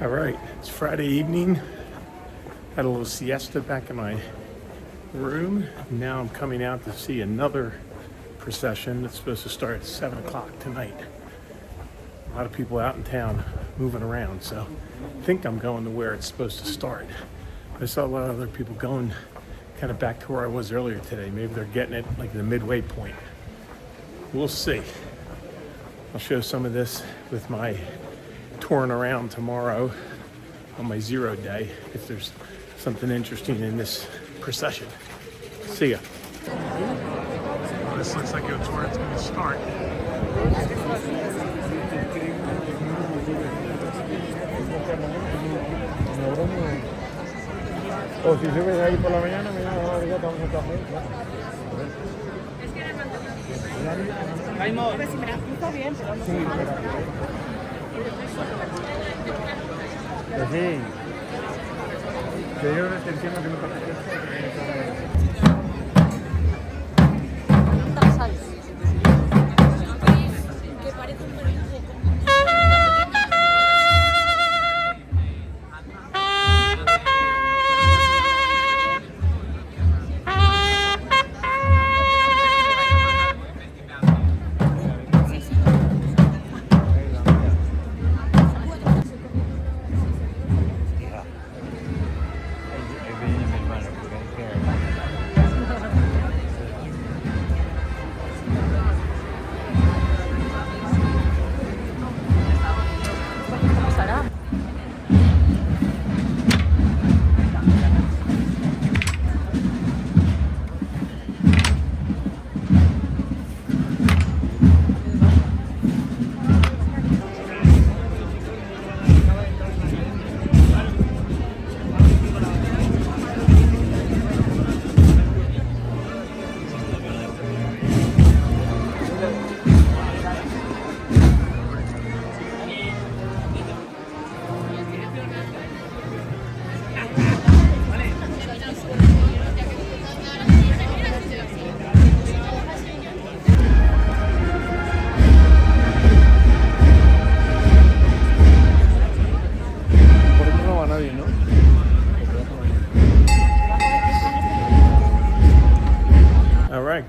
All right, it's Friday evening. Had a little siesta back in my room. Now I'm coming out to see another procession that's supposed to start at 7 o'clock tonight. A lot of people out in town moving around, so I think I'm going to where it's supposed to start. I saw a lot of other people going kind of back to where I was earlier today. Maybe they're getting it like the midway point. We'll see. I'll show some of this with my touring around tomorrow on my 0 day if there's something interesting in this procession. See ya. Well, this looks like it's where it's going to start. O si subes ahí por la mañana, mira, ahora vamos a café. Pues si me la apunto bien, pero no sé. Pues sí. Te dio una extensión que no te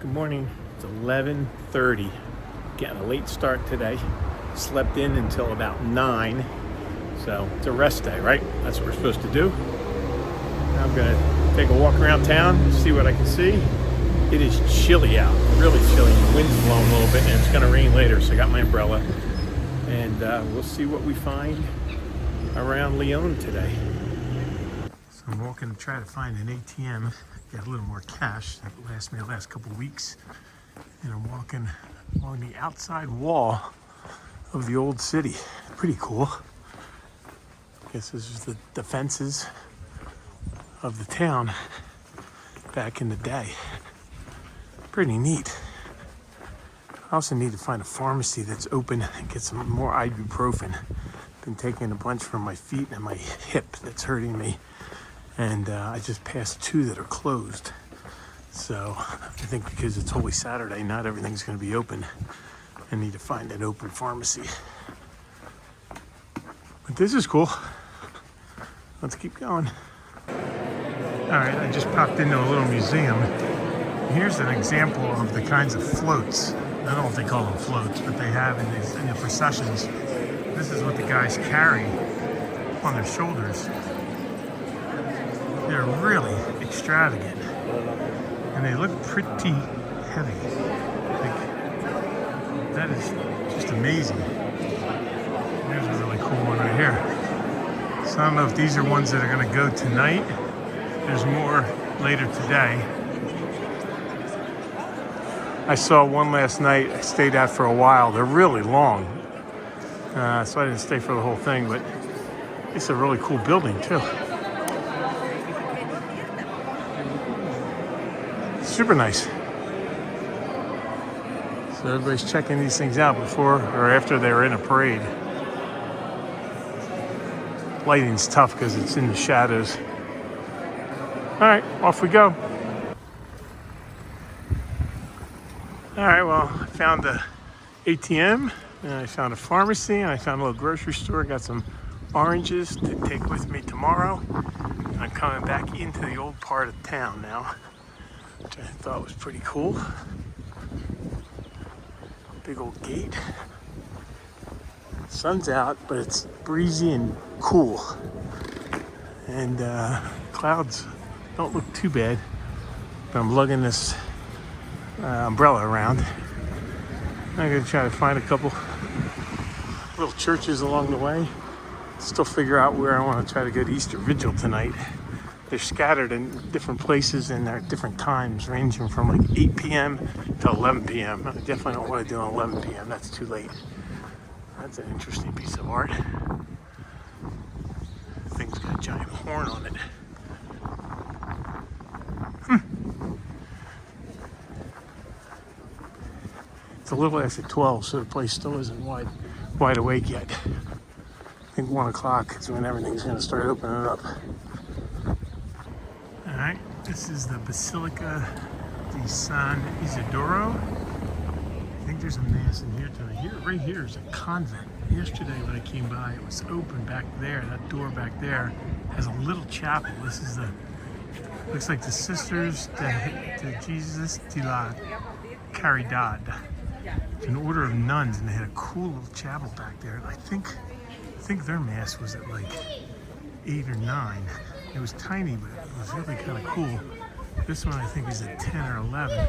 Good morning. It's 11:30. Getting a late start today. Slept in until about 9. So it's a rest day, right? That's what we're supposed to do. Now I'm gonna take a walk around town, see what I can see. It is chilly out, really chilly. The wind's blowing a little bit and it's gonna rain later, so I got my umbrella. And we'll see what we find around León today. So I'm walking to try to find an ATM. Get a little more cash that lasts me the last couple of weeks. And I'm walking along the outside wall of the old city. Pretty cool. I guess this is the defenses of the town back in the day. Pretty neat. I also need to find a pharmacy that's open and get some more ibuprofen. Been taking a bunch from my feet and my hip that's hurting me. And I just passed 2 that are closed. So I think because it's Holy Saturday, not everything's going to be open. I need to find an open pharmacy. But this is cool. Let's keep going. All right, I just popped into a little museum. Here's an example of the kinds of floats. I don't know if they call them floats, but they have in the processions. This is what the guys carry on their shoulders. They're really extravagant, and they look pretty heavy. Like, that is just amazing. There's a really cool one right here. So I don't know if these are ones that are going to go tonight. There's more later today. I saw one last night. I stayed out for a while. They're really long, so I didn't stay for the whole thing, but it's a really cool building too. Super nice. So everybody's checking these things out before or after they're in a parade. Lighting's tough because it's in the shadows. All right, off we go. All right, well, I found the ATM, and I found a pharmacy, and I found a little grocery store. Got some oranges to take with me tomorrow. I'm coming back into the old part of town now, which I thought was pretty cool. Big old gate. Sun's out, but it's breezy and cool. And clouds don't look too bad. But I'm lugging this umbrella around. I'm gonna try to find a couple little churches along the way. Still figure out where I want to try to go to Easter Vigil tonight. They're scattered in different places and they're at different times, ranging from like 8 p.m. to 11 p.m. I definitely don't want to do it 11 p.m. That's too late. That's an interesting piece of art. The thing's got a giant horn on it. It's a little after 12, so the place still isn't wide awake yet. I think 1 o'clock is when everything's going to start opening up. All right, this is the Basilica di San Isidoro. I think there's a mass in here tonight. Right here is a convent. Yesterday when I came by, it was open back there. That door back there has a little chapel. This is looks like the Sisters de Jesus de la Caridad. It's an order of nuns, and they had a cool little chapel back there. I think their mass was at like 8 or 9. It was tiny, but it was really kind of cool. This one I think is at 10 or 11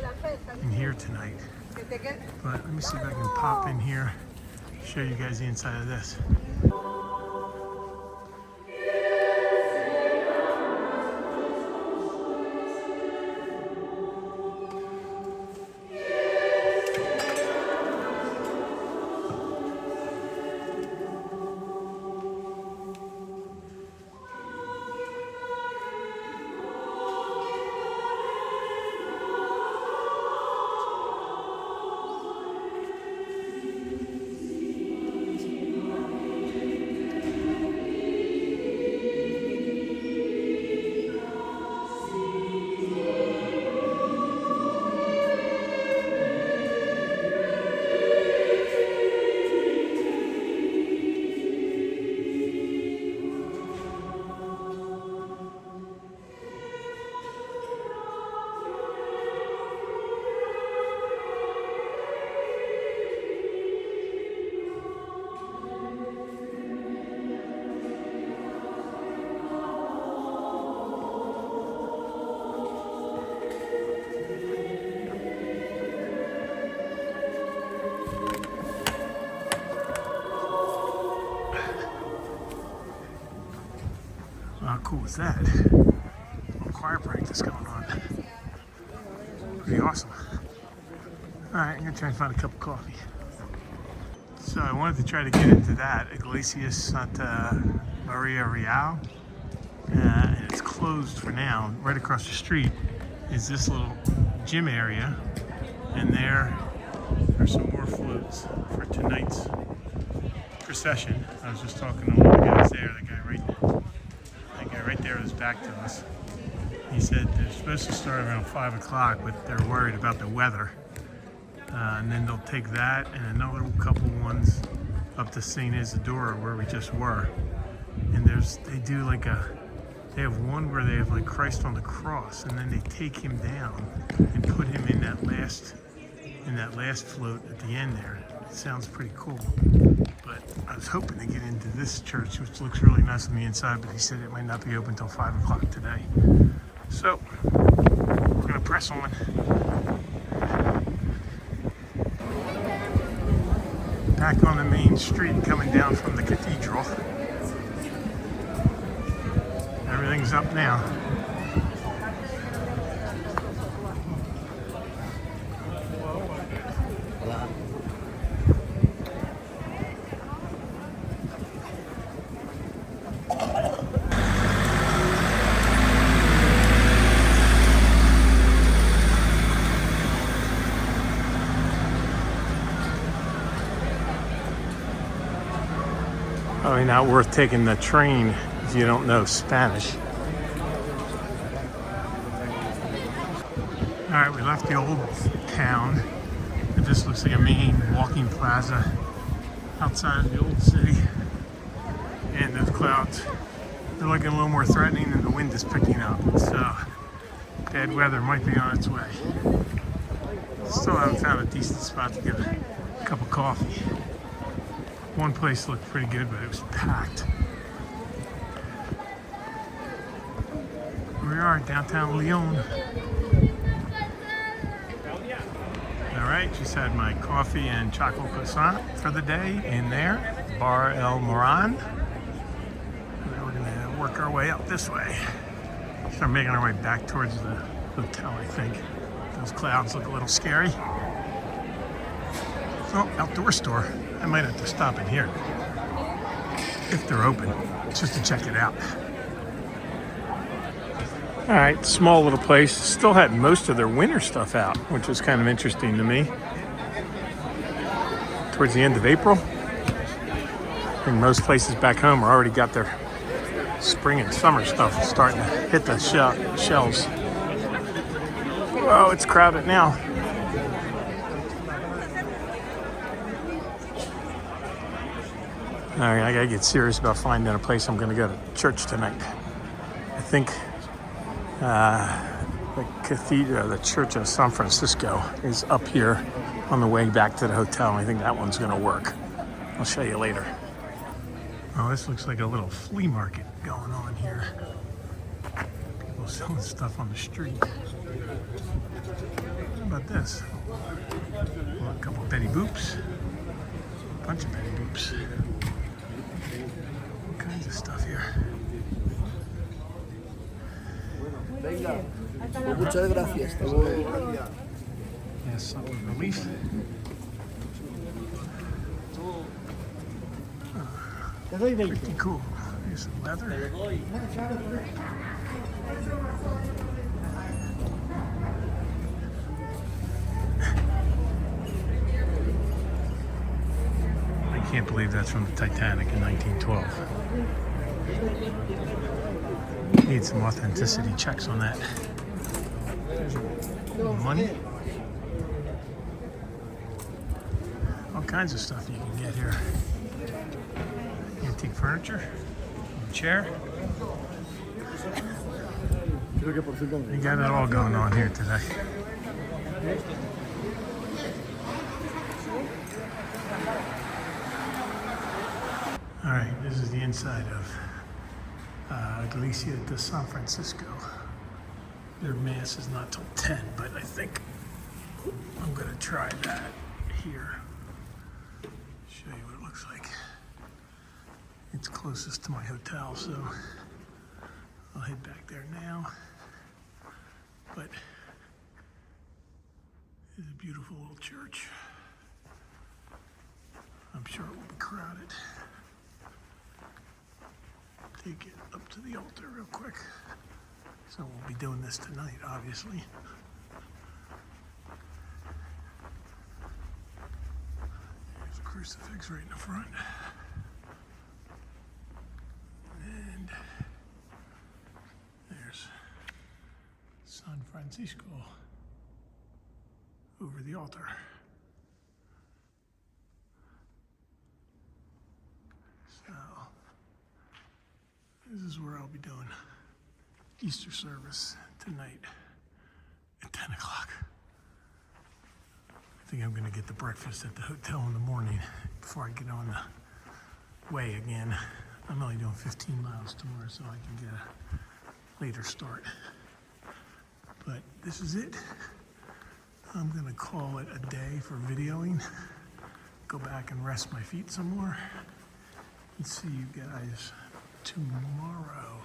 in here tonight. But let me see if I can pop in here, show you guys the inside of this. How cool is that? A little choir practice going on. Pretty awesome. Alright, I'm going to try and find a cup of coffee. So I wanted to try to get into that, Iglesia Santa Maria Real. And it's closed for now. Right across the street is this little gym area. And there are some more floats for tonight's procession. I was just talking to one of the guys there, the guy right there with his back to us. He said they're supposed to start around 5 o'clock, but they're worried about the weather. And then they'll take that and another couple ones up to St. Isidore where we just were. And they have one where they have like Christ on the cross, and then they take him down and put him in that last float at the end there. It sounds pretty cool. But I was hoping to get into this church, which looks really nice on the inside, but he said it might not be open until 5 o'clock today. So, we're gonna press on. Back on the main street coming down from the cathedral. Everything's up now. Probably not worth taking the train if you don't know Spanish. Alright, we left the old town. It just looks like a main walking plaza outside of the old city. And those clouds, they're looking a little more threatening and the wind is picking up. So bad weather might be on its way. Still haven't found a decent spot to get a cup of coffee. One place looked pretty good, but it was packed. Here we are, downtown León. All right, just had my coffee and chocolate croissant for the day in there, Bar El Moran. And then we're gonna work our way up this way. Start making our way back towards the hotel, I think. Those clouds look a little scary. Oh, outdoor store. I might have to stop in here if they're open, just to check it out. All right, small little place. Still had most of their winter stuff out, which was kind of interesting to me. Towards the end of April. I think most places back home are already got their spring and summer stuff starting to hit the shelves. Oh, it's crowded now. All right, I gotta get serious about finding a place I'm gonna go to church tonight. I think the cathedral, the Church of San Francisco, is up here on the way back to the hotel. I think that one's gonna work. I'll show you later. Oh, this looks like a little flea market going on here. People selling stuff on the street. How about this? Well, a couple of Betty Boops. A bunch of Betty Boops. All kinds of stuff here. Muchas gracias. Yes, something relief. Pretty cool. Here's some leather. I can't believe that's from the Titanic in 1912. Need some authenticity checks on that. There's money. All kinds of stuff you can get here. Antique furniture, chair. You got it all going on here today. All right, this is the inside of Iglesia de San Francisco. Their mass is not till 10, but I think I'm gonna try that here. Show you what it looks like. It's closest to my hotel, so I'll head back there now. But it's a beautiful little church. I'm sure it will be crowded. Take it up to the altar real quick. So we'll be doing this tonight, obviously. There's a crucifix right in the front. And there's San Francisco over the altar. So this is where I'll be doing Easter service tonight at 10 o'clock. I think I'm gonna get the breakfast at the hotel in the morning before I get on the way again. I'm only doing 15 miles tomorrow, so I can get a later start. But this is it. I'm gonna call it a day for videoing. Go back and rest my feet some more. And see you guys tomorrow.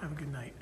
Have a good night.